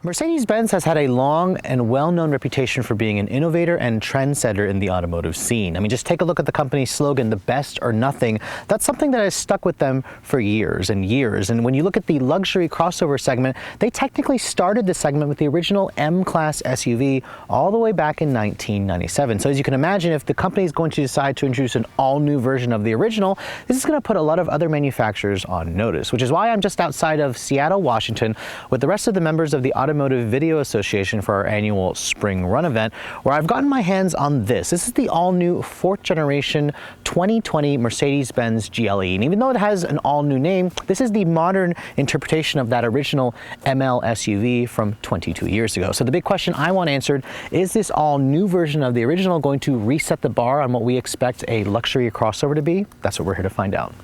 Mercedes-Benz has had a long and well-known reputation for being an innovator and trendsetter in the automotive scene. I mean, just take a look at the company's slogan, the best or nothing. That's something that has stuck with them for years and years. And when you look at the luxury crossover segment, they technically started the segment with the original M-Class SUV all the way back in 1997. So as you can imagine, if the company is going to decide to introduce an all-new version of the original, this is going to put a lot of other manufacturers on notice, which is why I'm just outside of Seattle, Washington, with the rest of the members of the Automotive Video Association for our annual spring run event, where I've gotten my hands on this. This is the all-new 4th generation 2020 Mercedes-Benz GLE. And even though it has an all-new name, this is the modern interpretation of that original ML SUV from 22 years ago. So the big question I want answered, is this all-new version of the original going to reset the bar on what we expect a luxury crossover to be? That's what we're here to find out.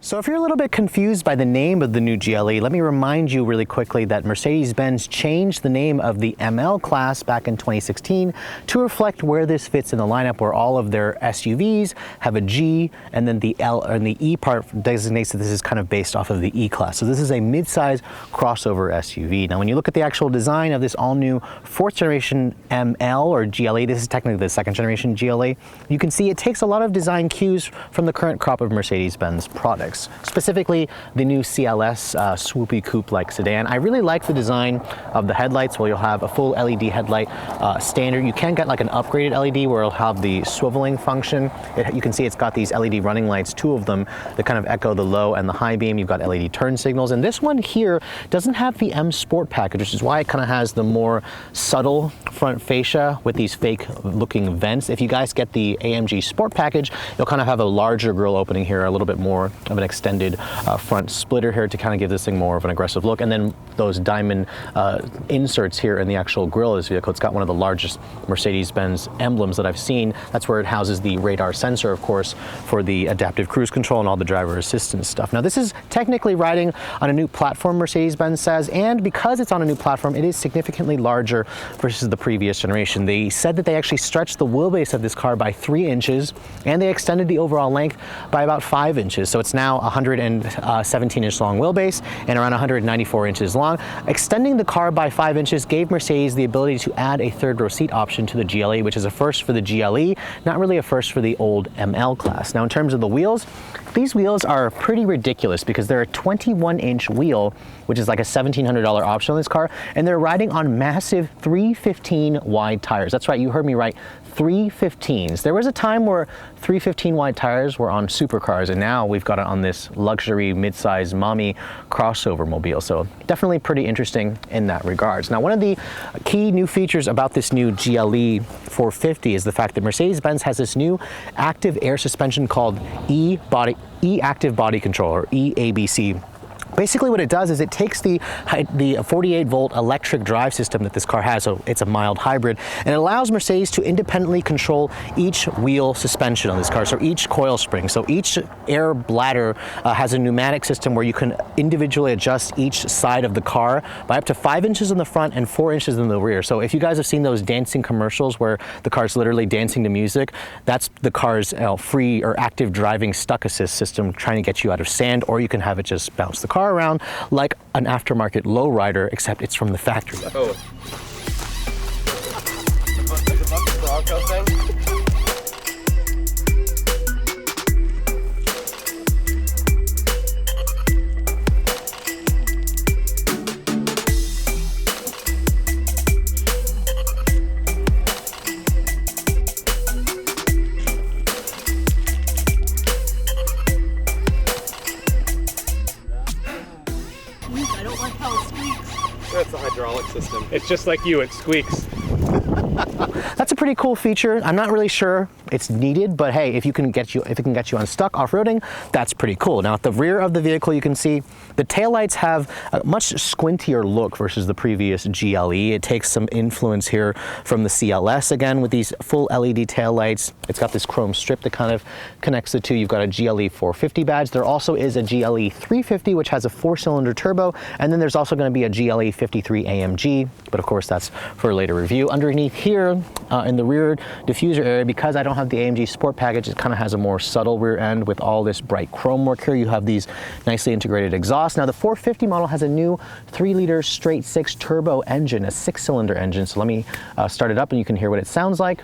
So if you're a little bit confused by the name of the new GLE, let me remind you really quickly that Mercedes-Benz changed the name of the ML class back in 2016 to reflect where this fits in the lineup, where all of their SUVs have a G, and then the L and the E part designates that this is kind of based off of the E class. So this is a mid-size crossover SUV. Now when you look at the actual design of this all-new 4th generation ML or GLE, this is technically the 2nd generation GLE, you can see it takes a lot of design cues from the current crop of Mercedes-Benz products. Specifically the new CLS swoopy coupe-like sedan. I really like the design of the headlights, where you'll have a full LED headlight standard. You can get like an upgraded LED where it'll have the swiveling function. You can see it's got these LED running lights, 2 of them, that kind of echo the low and the high beam. You've got LED turn signals, and this one here doesn't have the M Sport package, which is why it kind of has the more subtle front fascia with these fake looking vents. If you guys get the AMG Sport package, you'll kind of have a larger grille opening here, a little bit more of an extended front splitter here to kind of give this thing more of an aggressive look. And then those diamond inserts here in the actual grille of this vehicle. It's got one of the largest Mercedes-Benz emblems that I've seen. That's where it houses the radar sensor, of course, for the adaptive cruise control and all the driver assistance stuff. Now this is technically riding on a new platform, Mercedes-Benz says, and because it's on a new platform, it is significantly larger versus the previous generation. They said that they actually stretched the wheelbase of this car by 3 inches, and they extended the overall length by about 5 inches. So it's now 117-inch long wheelbase and around 194 inches long. Extending the car by 5 inches gave Mercedes the ability to add a 3rd-row seat option to the GLE, which is a first for the GLE, not really a first for the old ML class. Now in terms of the wheels, these wheels are pretty ridiculous because they're a 21-inch wheel, which is like a $1,700 option on this car, and they're riding on massive 315 wide tires. That's right, you heard me right, 315s. There was a time where 315 wide tires were on supercars, and now we've got it on this luxury mid-size mommy crossover mobile. So definitely pretty interesting in that regards. Now one of the key new features about this new GLE 450 is the fact that Mercedes-Benz has this new active air suspension called E-Active Body Control, or EABC. Basically what it does is it takes the 48-volt electric drive system that this car has, so it's a mild hybrid, and it allows Mercedes to independently control each wheel suspension on this car, so each coil spring. So each air bladder has a pneumatic system where you can individually adjust each side of the car by up to 5 inches in the front and 4 inches in the rear. So if you guys have seen those dancing commercials where the car's literally dancing to music, that's the car's free or active driving stuck assist system trying to get you out of sand, or you can have it just bounce the car around like an aftermarket lowrider, except it's from the factory. Oh. system. It's just like you, it squeaks. That's a pretty cool feature. I'm not really sure it's needed, but hey, if it can get you unstuck off-roading, that's pretty cool. Now at the rear of the vehicle, you can see the taillights have a much squintier look versus the previous GLE. It takes some influence here from the CLS again with these full LED taillights. It's got this chrome strip that kind of connects the two. You've got a GLE 450 badge. There also is a GLE 350, which has a 4-cylinder turbo, and then there's also going to be a GLE 53 AMG, but of course that's for a later review. Underneath here in the rear diffuser area, because I don't have the AMG Sport package, it kind of has a more subtle rear end with all this bright chrome work here. You have these nicely integrated exhausts. Now the 450 model has a new 3-liter straight 6 turbo engine, a 6-cylinder engine. So let me start it up and you can hear what it sounds like.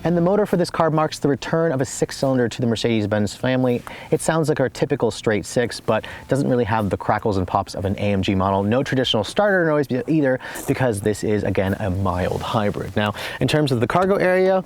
And the motor for this car marks the return of a 6-cylinder to the Mercedes-Benz family. It sounds like our typical straight 6, but doesn't really have the crackles and pops of an AMG model. No traditional starter noise either, because this is, again, a mild hybrid. Now, in terms of the cargo area,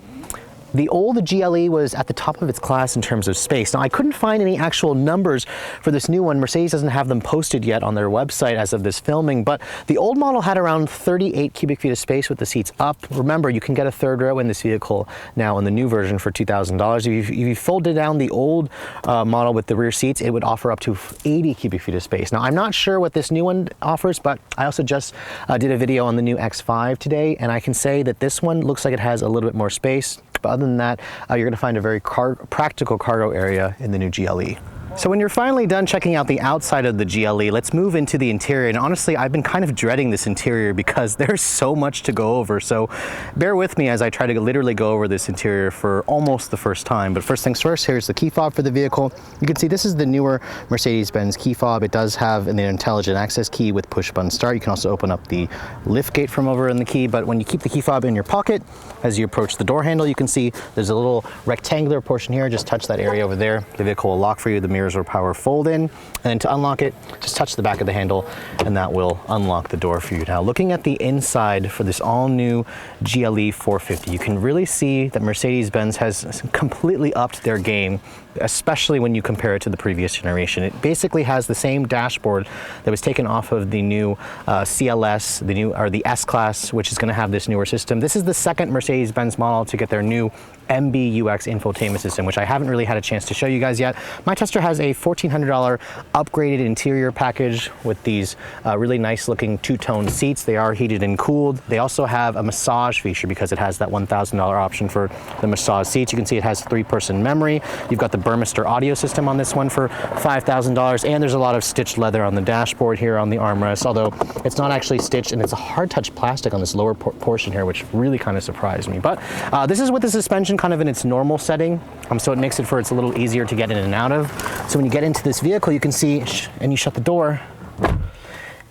the old GLE was at the top of its class in terms of space. Now, I couldn't find any actual numbers for this new one. Mercedes doesn't have them posted yet on their website as of this filming, but the old model had around 38 cubic feet of space with the seats up. Remember, you can get a third row in this vehicle now in the new version for $2,000. If you folded down the old model with the rear seats, it would offer up to 80 cubic feet of space. Now, I'm not sure what this new one offers, but I also just did a video on the new X5 today, and I can say that this one looks like it has a little bit more space. But other than that, you're going to find a very practical cargo area in the new GLE. So when you're finally done checking out the outside of the GLE, let's move into the interior. And honestly, I've been kind of dreading this interior because there's so much to go over. So bear with me as I try to literally go over this interior for almost the first time. But first things first, here's the key fob for the vehicle. You can see this is the newer Mercedes-Benz key fob. It does have an intelligent access key with push button start. You can also open up the lift gate from over in the key. But when you keep the key fob in your pocket, as you approach the door handle, you can see there's a little rectangular portion here. Just touch that area over there. The vehicle will lock for you. The mirrors or power fold in, and then to unlock it, just touch the back of the handle and that will unlock the door for you. Now, looking at the inside for this all new GLE 450, you can really see that Mercedes-Benz has completely upped their game, especially when you compare it to the previous generation. It basically has the same dashboard that was taken off of the new CLS, the S-Class, which is going to have this newer system. This is the second Mercedes-Benz model to get their new MBUX infotainment system, which I haven't really had a chance to show you guys yet. My tester has a $1,400 upgraded interior package with these really nice looking two-tone seats. They are heated and cooled. They also have a massage feature because it has that $1,000 option for the massage seats. You can see it has 3-person memory. You've got the Burmester audio system on this one for $5,000, and there's a lot of stitched leather on the dashboard here on the armrest, although it's not actually stitched, and it's a hard touch plastic on this lower portion here, which really kind of surprised me. But this is with the suspension kind of in its normal setting, so it makes it for it's a little easier to get in and out of. So when you get into this vehicle, you can see, and you shut the door,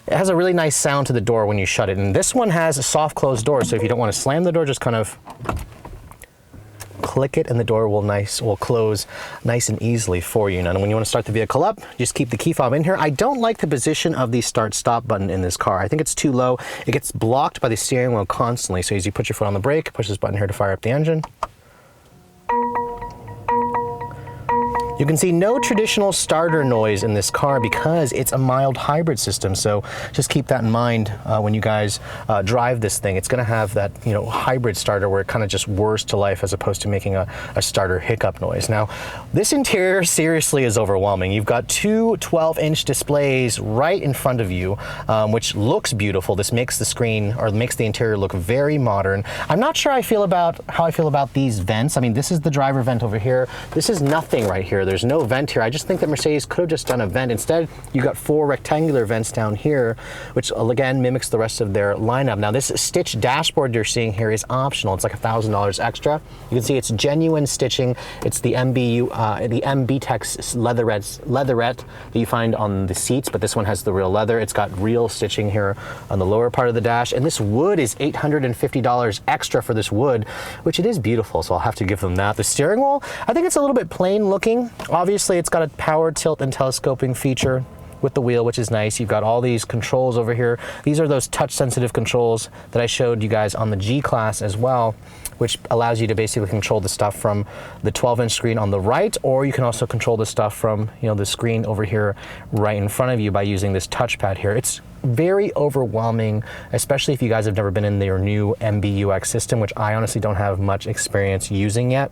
it has a really nice sound to the door when you shut it. And this one has a soft closed door, so if you don't want to slam the door, just kind of click it and the door will close nice and easily for you. Now, when you want to start the vehicle up, just keep the key fob in here. I don't like the position of the start-stop button in this car. I think it's too low. It gets blocked by the steering wheel constantly. So as you put your foot on the brake, push this button here to fire up the engine. You can see no traditional starter noise in this car because it's a mild hybrid system. So just keep that in mind when you guys drive this thing. It's going to have that, hybrid starter where it kind of just whirs to life as opposed to making a starter hiccup noise. Now, this interior seriously is overwhelming. You've got two 12-inch displays right in front of you, which looks beautiful. This makes the screen, or makes the interior look very modern. I'm not sure how I feel about these vents. I mean, this is the driver vent over here. This is nothing right here. There's no vent here. I just think that Mercedes could have just done a vent. Instead, you got 4 rectangular vents down here, which again mimics the rest of their lineup. Now, this stitched dashboard you're seeing here is optional. It's like $1,000 extra. You can see it's genuine stitching. It's the MBTEX leatherette that you find on the seats, but this one has the real leather. It's got real stitching here on the lower part of the dash, and this wood is $850 extra for this wood, which it is beautiful, so I'll have to give them that. The steering wheel, I think it's a little bit plain looking. Obviously, it's got a power tilt and telescoping feature. with the wheel, which is nice. You've got all these controls over here. These are those touch sensitive controls that I showed you guys on the G-Class as well, which allows you to basically control the stuff from the 12-inch screen on the right, or you can also control the stuff from, you know, the screen over here right in front of you by using this touchpad here. It's very overwhelming, especially if you guys have never been in their new MBUX system, which I honestly don't have much experience using yet.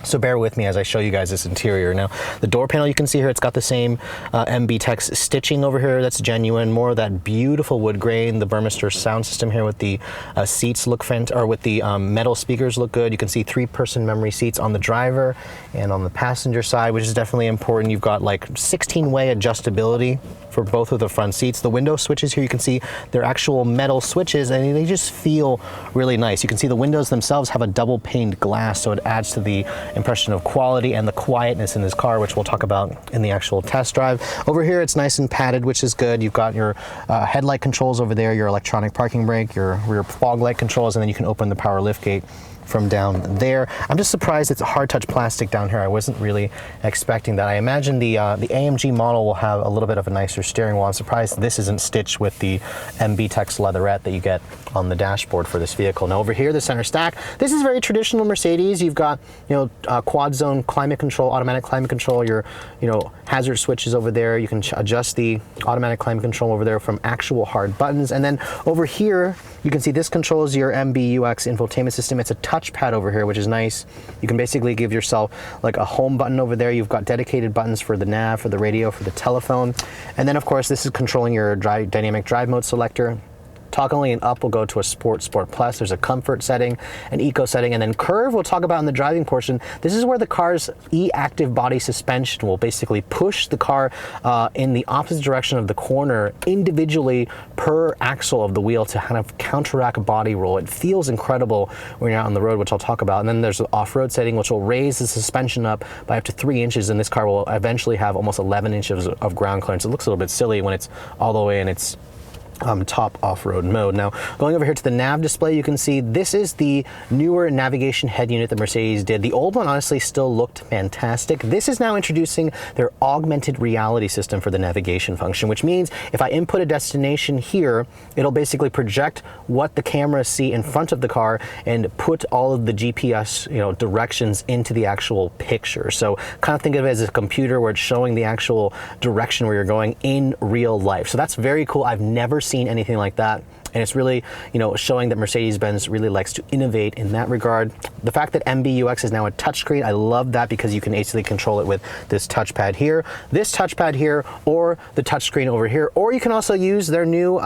So bear with me as I show you guys this interior. Now, the door panel you can see here, it's got the same MB Tex stitching over here. That's genuine. More of that beautiful wood grain. The Burmester sound system here with the seats look with the metal speakers look good. You can see 3-person memory seats on the driver and on the passenger side, which is definitely important. You've got like 16-way adjustability for both of the front seats. The window switches here, you can see they're actual metal switches and they just feel really nice. You can see the windows themselves have a double paned glass, so it adds to the impression of quality and the quietness in this car, which we'll talk about in the actual test drive. Over here, it's nice and padded, which is good. You've got your headlight controls over there, your electronic parking brake, your rear fog light controls, and then you can open the power liftgate from down there. I'm just surprised it's a hard touch plastic down here. I wasn't really expecting that. I imagine the AMG model will have a little bit of a nicer steering wheel. I'm surprised this isn't stitched with the MB Tex leatherette that you get on the dashboard for this vehicle. Now over here, the center stack, this is very traditional Mercedes. You've got, you know, quad zone climate control, automatic climate control, your, you know, hazard switches over there. You can adjust the automatic climate control over there from actual hard buttons. And then over here, you can see this controls your MBUX infotainment system. It's a touchpad over here, which is nice. You can basically give yourself like a home button over there. You've got dedicated buttons for the nav, for the radio, for the telephone. And then of course, this is controlling your dynamic drive mode selector. Toggling it up will go to a Sport, Sport Plus. There's a comfort setting, an eco setting, and then curve we'll talk about in the driving portion. This is where the car's e-active body suspension will basically push the car in the opposite direction of the corner individually per axle of the wheel to kind of counteract body roll. It feels incredible when you're out on the road, which I'll talk about. And then there's the off-road setting, which will raise the suspension up by up to 3 inches, and this car will eventually have almost 11 inches of ground clearance. It looks a little bit silly when it's all the way in its top off-road mode. Now, going over here to the nav display, you can see this is the newer navigation head unit that Mercedes did. The old one honestly still looked fantastic. This is now introducing their augmented reality system for the navigation function, which means if I input a destination here, it'll basically project what the cameras see in front of the car and put all of the GPS, you know, directions into the actual picture. So kind of think of it as a computer where it's showing the actual direction where you're going in real life. So that's very cool. I've never seen anything like that, and it's really, you know, showing that Mercedes-Benz really likes to innovate in that regard. The fact that MBUX is now a touchscreen, I love that because you can easily control it with this touchpad here, or the touchscreen over here, or you can also use their new,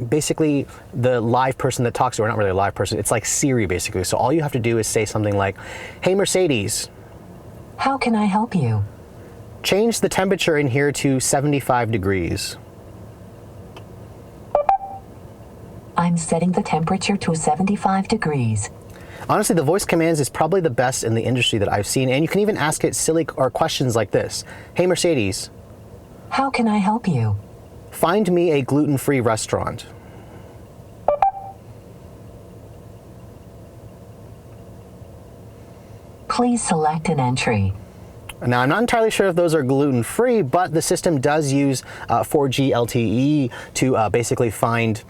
basically the live person that talks to, or not really a live person, it's like Siri basically. So all you have to do is say something like, "Hey Mercedes, how can I help you? Change the temperature in here to 75 degrees. I'm setting the temperature to 75 degrees. Honestly, the voice commands is probably the best in the industry that I've seen, and you can even ask it silly or questions like this. "Hey Mercedes, how can I help you? Find me a gluten-free restaurant." Please select an entry. Now, I'm not entirely sure if those are gluten-free, but the system does use 4G LTE to basically find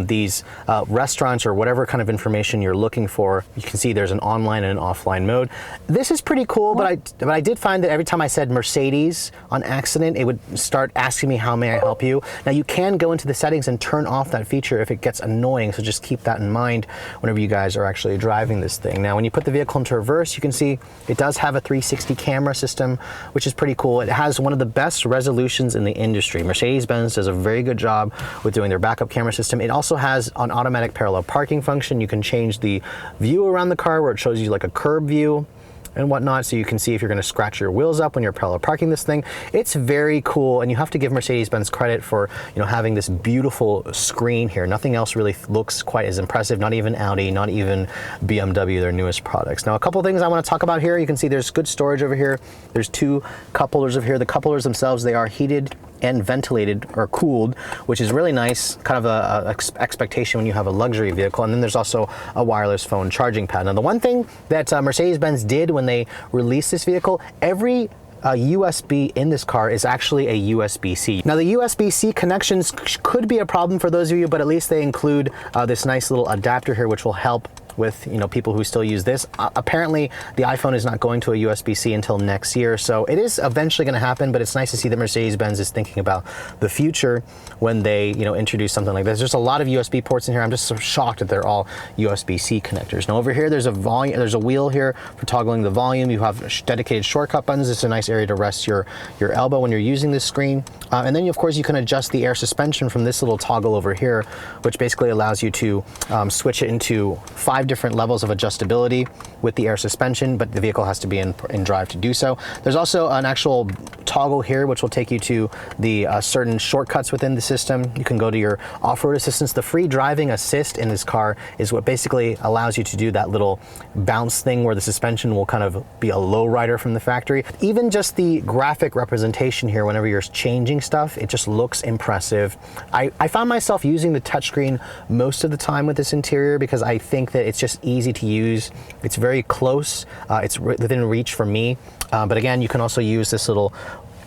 these restaurants or whatever kind of information you're looking for. You can see there's an online and an offline mode. This is pretty cool, but I did find that every time I said Mercedes on accident, it would start asking me, "How may I help you?" Now, you can go into the settings and turn off that feature if it gets annoying, so just keep that in mind whenever you guys are actually driving this thing. Now, when you put the vehicle into reverse, you can see it does have a 360 camera system, which is pretty cool. It has one of the best resolutions in the industry. Mercedes-Benz does a very good job with doing their backup camera system. It also has an automatic parallel parking function. You can change the view around the car where it shows you like a curb view and whatnot, so you can see if you're going to scratch your wheels up when you're parallel parking this thing. It's very cool, and you have to give Mercedes-Benz credit for, you know, having this beautiful screen here. Nothing else really looks quite as impressive, not even Audi, not even BMW, their newest products. Now, a couple things I want to talk about here. You can see there's good storage over here. There's 2 couplers over here. The couplers themselves, they are heated and ventilated or cooled, which is really nice, kind of a expectation when you have a luxury vehicle. And then there's also a wireless phone charging pad. Now, the one thing that Mercedes-Benz did when they released this vehicle, every USB in this car is actually a USB-C. Now the USB-C connections could be a problem for those of you, but at least they include this nice little adapter here, which will help with people who still use this. Apparently the iPhone is not going to a USB-C until next year, so it is eventually going to happen, but it's nice to see that Mercedes-Benz is thinking about the future when they introduce something like this. There's a lot of USB ports in here. I'm just so shocked that they're all USB-C connectors. Now over here there's a wheel here for toggling the volume. You have dedicated shortcut buttons. It's a nice area to rest your elbow when you're using this screen. And then of course you can adjust the air suspension from this little toggle over here, which basically allows you to switch it into 5 different levels of adjustability with the air suspension, but the vehicle has to be in drive to do so. There's also an actual toggle here which will take you to the certain shortcuts within the system. You can go to your off-road assistance. The free driving assist in this car is what basically allows you to do that little bounce thing where the suspension will kind of be a low rider from the factory. Even just the graphic representation here whenever you're changing stuff, it just looks impressive. I found myself using the touchscreen most of the time with this interior because I think that it's just easy to use. It's very close. It's within reach for me. But again, you can also use this little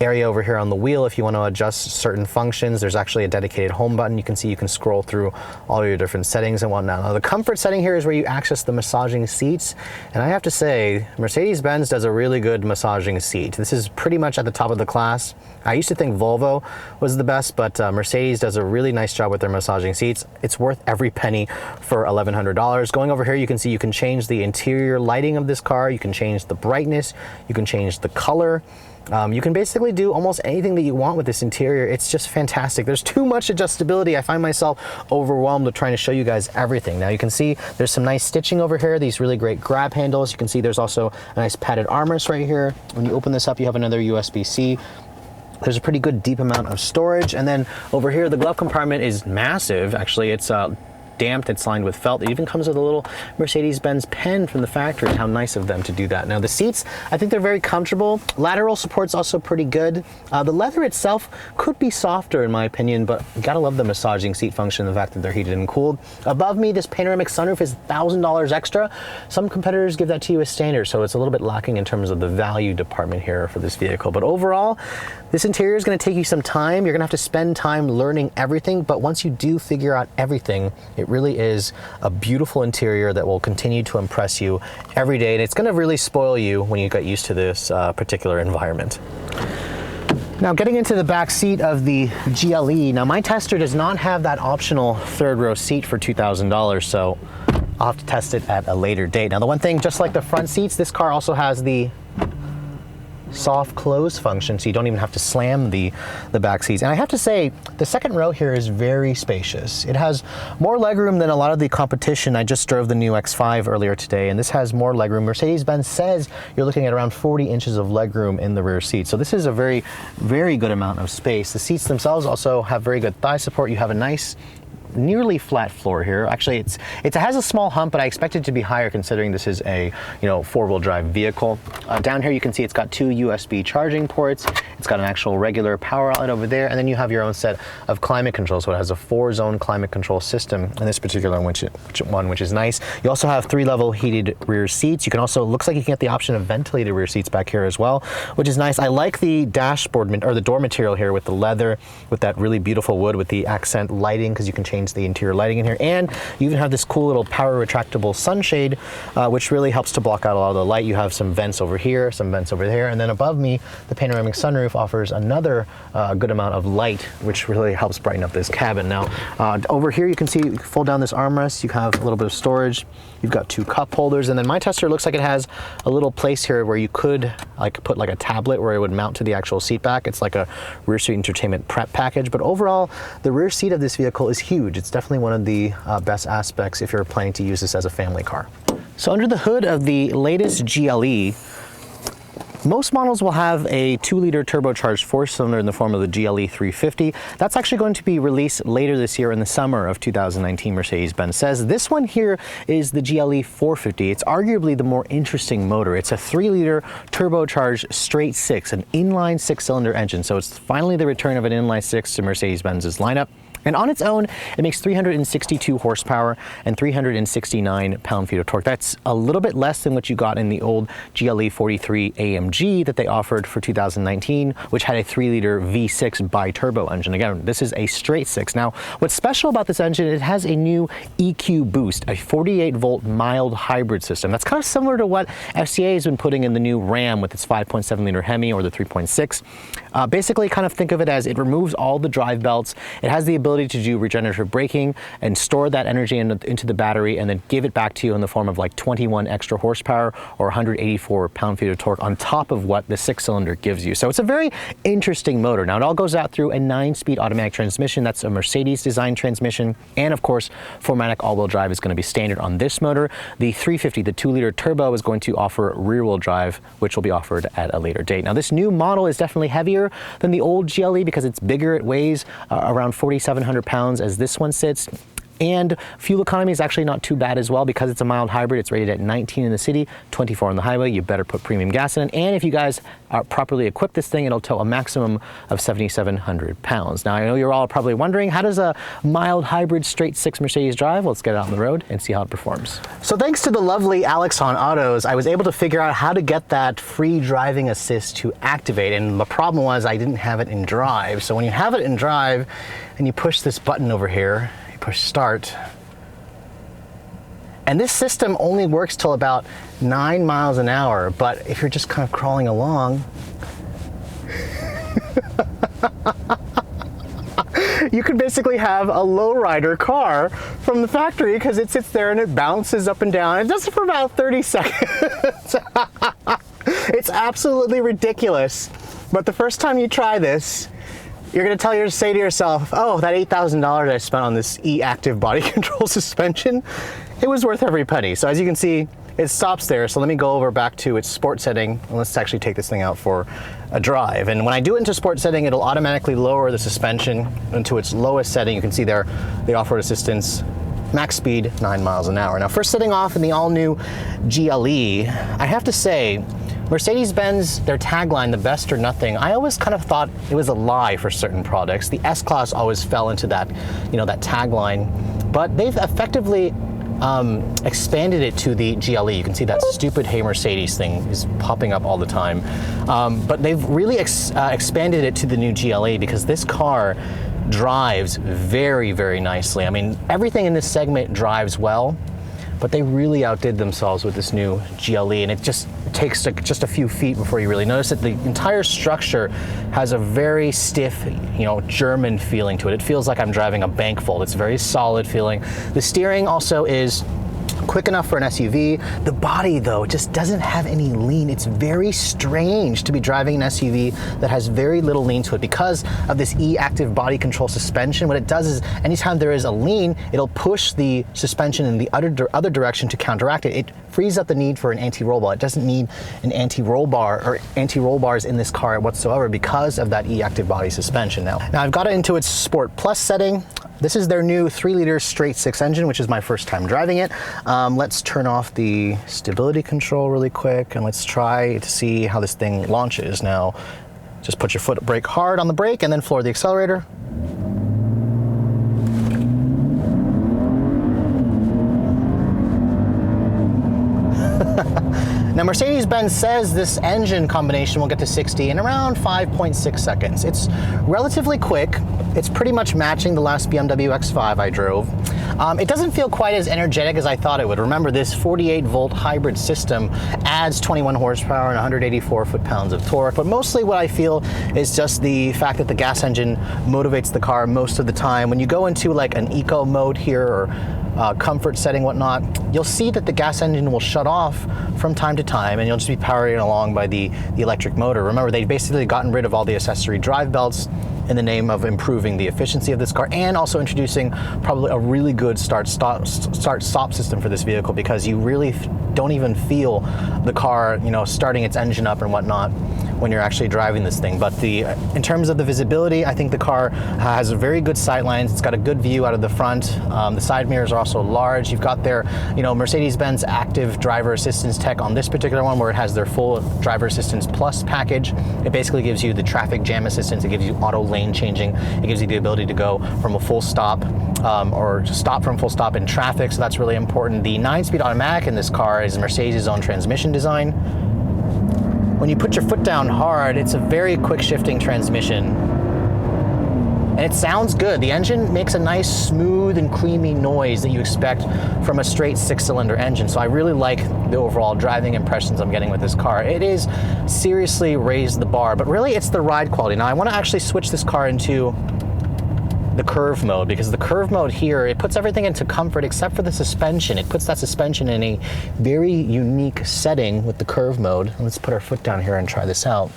area over here on the wheel if you want to adjust certain functions. There's actually a dedicated home button. You can see you can scroll through all your different settings and whatnot. Now the comfort setting here is where you access the massaging seats, and I have to say Mercedes-Benz does a really good massaging seat. This is pretty much at the top of the class. I used to think Volvo was the best, but Mercedes does a really nice job with their massaging seats. It's worth every penny for $1,100. Going over here you can see you can change the interior lighting of this car, you can change the brightness, you can change the color. You can basically do almost anything that you want with this interior. It's just fantastic. There's too much adjustability. I find myself overwhelmed with trying to show you guys everything. Now you can see there's some nice stitching over here, these really great grab handles. You can see there's also a nice padded armrest right here. When you open this up, you have another USB-C. There's a pretty good deep amount of storage. And then over here, the glove compartment is massive. Actually, it's damped, it's lined with felt. It even comes with a little Mercedes-Benz pen from the factory. How nice of them to do that. Now the seats, I think they're very comfortable. Lateral support's also pretty good. The leather itself could be softer in my opinion, but you gotta love the massaging seat function, the fact that they're heated and cooled. Above me, this panoramic sunroof is $1,000 extra. Some competitors give that to you as standard, so it's a little bit lacking in terms of the value department here for this vehicle. But overall, this interior is gonna take you some time. You're gonna have to spend time learning everything, but once you do figure out everything, it really is a beautiful interior that will continue to impress you every day, and it's going to really spoil you when you get used to this particular environment. Now getting into the back seat of the GLE, now my tester does not have that optional third row seat for $2,000, so I'll have to test it at a later date. Now the one thing, just like the front seats, this car also has the soft close function, so you don't even have to slam the back seats. And I have to say, the second row here is very spacious. It has more legroom than a lot of the competition. I just drove the new X5 earlier today, and this has more legroom. Mercedes-Benz says you're looking at around 40 inches of legroom in the rear seat. So this is a very, very good amount of space. The seats themselves also have very good thigh support. You have a nice nearly flat floor here. Actually, it has a small hump, but I expect it to be higher considering this is a four-wheel drive vehicle. Down here you can see it's got 2 USB charging ports. It's got an actual regular power outlet over there, and then you have your own set of climate control. So it has a 4-zone climate control system in this particular one, which is nice. You also have 3-level heated rear seats. You can also, looks like you can get the option of ventilated rear seats back here as well, which is nice. I like the dashboard or the door material here with the leather, with that really beautiful wood with the accent lighting, because you can change the interior lighting in here. And you even have this cool little power retractable sunshade, which really helps to block out a lot of the light. You have some vents over here, some vents over there, and then above me, the panoramic sunroof offers another good amount of light, which really helps brighten up this cabin. Now, over here you can see, you fold down this armrest, you have a little bit of storage. You've got 2 cup holders, and then my tester looks like it has a little place here where you could put like a tablet where it would mount to the actual seat back. It's like a rear seat entertainment prep package, but overall, the rear seat of this vehicle is huge. It's definitely one of the best aspects if you're planning to use this as a family car. So under the hood of the latest GLE, most models will have a 2-liter turbocharged 4-cylinder in the form of the GLE 350. That's actually going to be released later this year in the summer of 2019, Mercedes-Benz says. This one here is the GLE 450. It's arguably the more interesting motor. It's a 3-liter turbocharged straight 6, an inline 6-cylinder engine. So it's finally the return of an inline 6 to Mercedes-Benz's lineup. And on its own, it makes 362 horsepower and 369 pound-feet of torque. That's a little bit less than what you got in the old GLE 43 AMG that they offered for 2019, which had a 3-liter V6 bi-turbo engine. Again, this is a straight 6. Now, what's special about this engine, it has a new EQ boost, a 48-volt mild hybrid system. That's kind of similar to what FCA has been putting in the new Ram with its 5.7-liter Hemi or the 3.6. Basically, kind of think of it as it removes all the drive belts. It has the ability to do regenerative braking and store that energy into the battery and then give it back to you in the form of like 21 extra horsepower or 184 pound-feet of torque on top of what the 6-cylinder gives you. So it's a very interesting motor. Now, it all goes out through a 9-speed automatic transmission. That's a Mercedes design transmission. And of course, 4MATIC all-wheel drive is going to be standard on this motor. The 350, the 2-liter turbo, is going to offer rear-wheel drive, which will be offered at a later date. Now, this new model is definitely heavier than the old GLE because it's bigger. It weighs around 4,700 pounds as this one sits. And fuel economy is actually not too bad as well because it's a mild hybrid. It's rated at 19 in the city, 24 on the highway. You better put premium gas in it. And if you guys are properly equipped this thing, it'll tow a maximum of 7,700 pounds. Now, I know you're all probably wondering, how does a mild hybrid straight 6 Mercedes drive? Well, let's get it out on the road and see how it performs. So thanks to the lovely Alex on Autos, I was able to figure out how to get that free driving assist to activate. And the problem was I didn't have it in drive. So when you have it in drive and you push this button over here, push start, and this system only works till about 9 miles an hour, but if you're just kind of crawling along, you could basically have a lowrider car from the factory because it sits there and it bounces up and down. It does it for about 30 seconds. It's absolutely ridiculous, but the first time you try this, you're going to say to yourself, oh, that $8,000 I spent on this e-active body control suspension, it was worth every penny. So as you can see, it stops there. So let me go over back to its sport setting, and let's actually take this thing out for a drive. And when I do it into sport setting, it'll automatically lower the suspension into its lowest setting. You can see there the off-road assistance, max speed 9 miles an hour. Now, first setting off in the all-new GLE, I have to say, Mercedes-Benz, their tagline, the best or nothing, I always kind of thought it was a lie for certain products. The S-Class always fell into that, that tagline, but they've effectively expanded it to the GLE. You can see that stupid "Hey Mercedes" thing is popping up all the time, but they've really expanded it to the new GLE because this car drives very, very nicely. I mean, everything in this segment drives well, but they really outdid themselves with this new GLE, and it just takes just a few feet before you really notice it. The entire structure has a very stiff, German feeling to it. It feels like I'm driving a bank fold. It's very solid feeling. The steering also is quick enough for an SUV. The body, though, just doesn't have any lean. It's very strange to be driving an SUV that has very little lean to it because of this e-active body control suspension. What it does is anytime there is a lean, it'll push the suspension in the other direction to counteract it. It frees up the need for an anti-roll bar. It doesn't need an anti-roll bar or anti-roll bars in this car whatsoever because of that e-active body suspension. Now I've got it into its Sport Plus setting. This is their new 3-liter straight 6 engine, which is my first time driving it. Let's turn off the stability control really quick and let's try to see how this thing launches. Now, just put your foot brake hard on the brake and then floor the accelerator. Now, Mercedes-Benz says this engine combination will get to 60 in around 5.6 seconds. It's relatively quick. It's pretty much matching the last BMW X5 I drove. It doesn't feel quite as energetic as I thought it would. Remember, this 48-volt hybrid system adds 21 horsepower and 184 foot-pounds of torque, but mostly what I feel is just the fact that the gas engine motivates the car most of the time. When you go into like an eco mode here or comfort setting, whatnot, you'll see that the gas engine will shut off from time to time and you'll just be powering along by the electric motor. Remember, they've basically gotten rid of all the accessory drive belts in the name of improving the efficiency of this car and also introducing probably a really good start-stop system for this vehicle because you really don't even feel the car, starting its engine up and whatnot when you're actually driving this thing. But in terms of the visibility, I think the car has very good sight lines. It's got a good view out of the front. The side mirrors are also large. You've got their, Mercedes-Benz active driver assistance tech on this particular one, where it has their full driver assistance plus package. It basically gives you the traffic jam assistance. It gives you auto lane changing. It gives you the ability to go from a full stop or stop from full stop in traffic. So that's really important. The 9-speed automatic in this car is Mercedes' own transmission design. When you put your foot down hard, it's a very quick shifting transmission. And it sounds good. The engine makes a nice, smooth and creamy noise that you expect from a straight 6-cylinder engine. So I really like the overall driving impressions I'm getting with this car. It is seriously raised the bar, but really it's the ride quality. Now I want to actually switch this car into the curve mode, because the curve mode here, it puts everything into comfort except for the suspension. It puts that suspension in a very unique setting with the curve mode. Let's put our foot down here and try this out.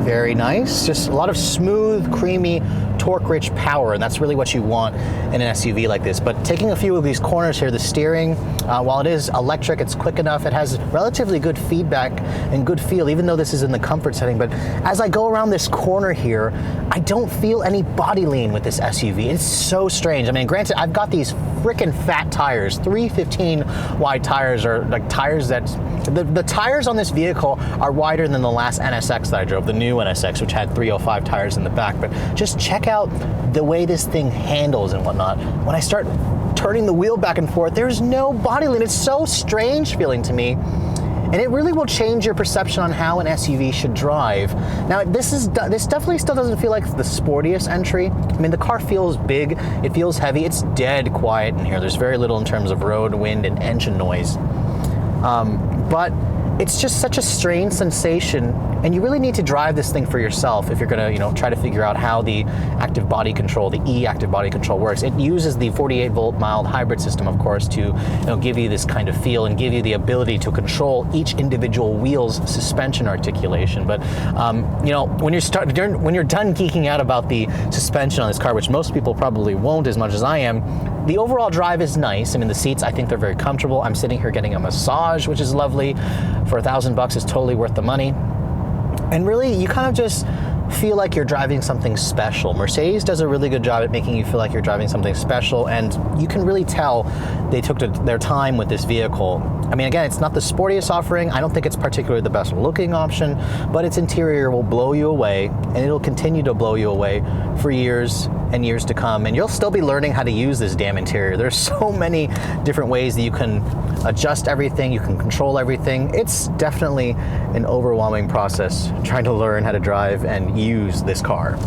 Very nice, just a lot of smooth, creamy, torque-rich power, and that's really what you want in an SUV like this. But taking a few of these corners here, the steering, while it is electric, it's quick enough. It has relatively good feedback and good feel, even though this is in the comfort setting. But as I go around this corner here, I don't feel any body lean with this SUV. It's so strange. I mean, granted, I've got these freaking fat tires. 315 wide tires are like tires that, the tires on this vehicle are wider than the last NSX that I drove, the new NSX, which had 305 tires in the back. But just check out the way this thing handles and whatnot. When I start turning the wheel back and forth, there's no body lean. It's so strange feeling to me. And it really will change your perception on how an SUV should drive. Now, this definitely still doesn't feel like the sportiest entry. I mean, the car feels big, it feels heavy, it's dead quiet in here. There's very little in terms of road, wind, and engine noise. But it's just such a strange sensation, and you really need to drive this thing for yourself if you're gonna, try to figure out how the active body control, the E-active body control works. It uses the 48-volt mild hybrid system, of course, to give you this kind of feel and give you the ability to control each individual wheel's suspension articulation. But when you're done geeking out about the suspension on this car, which most people probably won't as much as I am, the overall drive is nice. I mean, the seats, I think they're very comfortable. I'm sitting here getting a massage, which is lovely. For $1,000, it's totally worth the money. And really, you kind of just feel like you're driving something special. Mercedes does a really good job at making you feel like you're driving something special, and you can really tell they took their time with this vehicle. I mean, again, it's not the sportiest offering. I don't think it's particularly the best looking option, but its interior will blow you away, and it'll continue to blow you away for years and years to come. And you'll still be learning how to use this damn interior. There's so many different ways that you can adjust everything, you can control everything. It's definitely an overwhelming process trying to learn how to drive and use this car.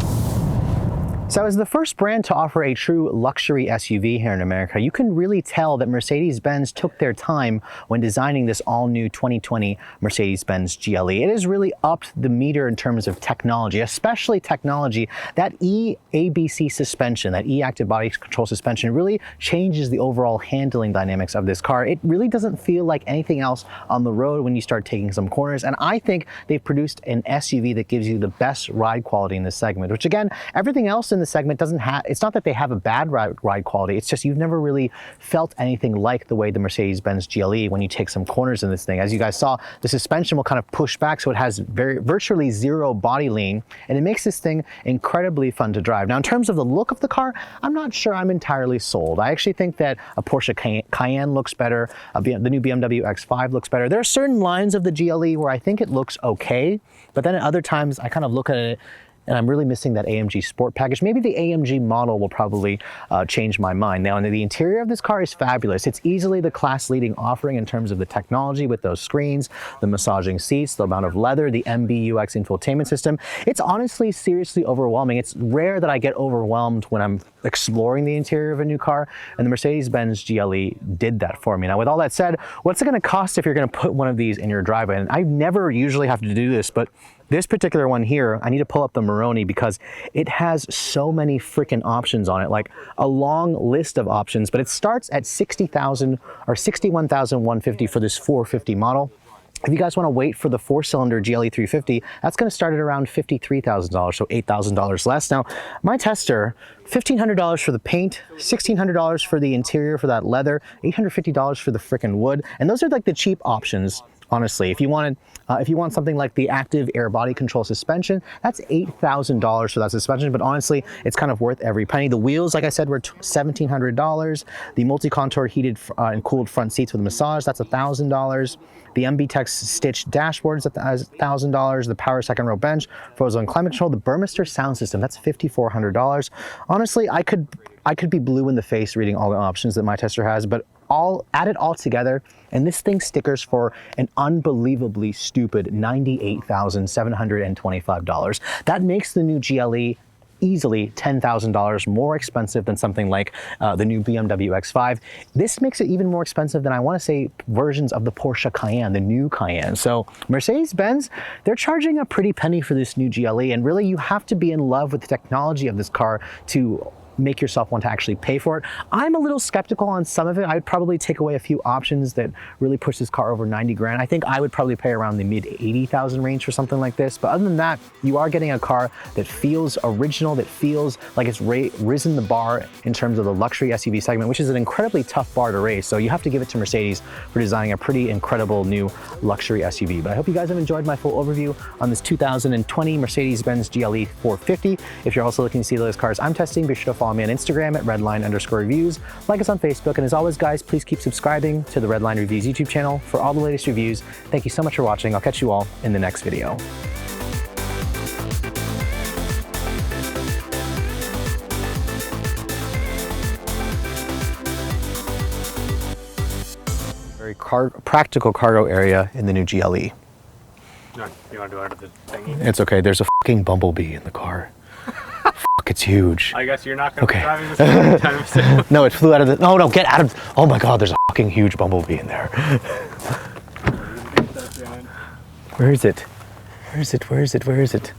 So as the first brand to offer a true luxury SUV here in America, you can really tell that Mercedes-Benz took their time when designing this all-new 2020 Mercedes-Benz GLE. It has really upped the meter in terms of technology, especially technology. That E-ABC suspension, that E-active body control suspension, really changes the overall handling dynamics of this car. It really doesn't feel like anything else on the road when you start taking some corners, and I think they've produced an SUV that gives you the best ride quality in this segment, which again, everything else in the segment doesn't have, it's not that they have a bad ride quality, it's just you've never really felt anything like the way the Mercedes-Benz GLE when you take some corners in this thing. As you guys saw, the suspension will kind of push back, so it has virtually zero body lean, and it makes this thing incredibly fun to drive. Now, in terms of the look of the car, I'm not sure I'm entirely sold. I actually think that a Porsche Cayenne looks better, the new BMW X5 looks better. There are certain lines of the GLE where I think it looks okay, but then at other times I kind of look at it and I'm really missing that AMG Sport package. Maybe the AMG model will probably change my mind. Now, the interior of this car is fabulous. It's easily the class-leading offering in terms of the technology with those screens, the massaging seats, the amount of leather, the MBUX infotainment system. It's honestly seriously overwhelming. It's rare that I get overwhelmed when I'm exploring the interior of a new car, and the Mercedes-Benz GLE did that for me. Now, with all that said, what's it gonna cost if you're gonna put one of these in your driveway? And I never usually have to do this, but this particular one here, I need to pull up the Moroni because it has so many freaking options on it, like a long list of options, but it starts at $60,000 or $61,150 for this 450 model. If you guys want to wait for the 4-cylinder GLE 350, that's going to start at around $53,000, so $8,000 less. Now, my tester, $1,500 for the paint, $1,600 for the interior for that leather, $850 for the frickin' wood, and those are like the cheap options. Honestly, if you want something like the active air body control suspension, that's $8,000 for that suspension, but honestly, it's kind of worth every penny. The wheels, like I said, were $1,700. The multi-contour heated and cooled front seats with a massage, that's $1,000. The MB-Tech stitched dashboards at $1,000. The power second row bench, ozone climate control, the Burmester sound system, that's $5,400. Honestly, I could be blue in the face reading all the options that my tester has, but add it all together, and this thing stickers for an unbelievably stupid $98,725. That makes the new GLE easily $10,000 more expensive than something like the new BMW X5. This makes it even more expensive than, I want to say, versions of the Porsche Cayenne, the new Cayenne. So Mercedes-Benz, they're charging a pretty penny for this new GLE, and really you have to be in love with the technology of this car to make yourself want to actually pay for it. I'm a little skeptical on some of it. I'd probably take away a few options that really push this car over 90 grand. I think I would probably pay around the mid 80,000 range for something like this. But other than that, you are getting a car that feels original, that feels like it's risen the bar in terms of the luxury SUV segment, which is an incredibly tough bar to raise. So you have to give it to Mercedes for designing a pretty incredible new luxury SUV. But I hope you guys have enjoyed my full overview on this 2020 Mercedes-Benz GLE 450. If you're also looking to see those cars I'm testing, be sure to follow me on Instagram at redline_reviews. Like us on Facebook, and as always, guys, please keep subscribing to the Redline Reviews YouTube channel for all the latest reviews. Thank you so much for watching. I'll catch you all in the next video. Very practical cargo area in the new GLE. You want to do it out of the thingy? It's okay. There's a fucking bumblebee in the car. It's huge. I guess you're not going to be driving this anytime soon. No, it flew out of the... No, get out of... Oh my God, there's a fucking huge bumblebee in there. Where is it? Where is it? Where is it? Where is it?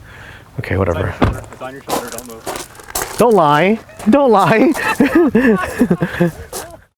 Okay, whatever. It's on your shoulder. Don't move. Don't lie. Don't lie.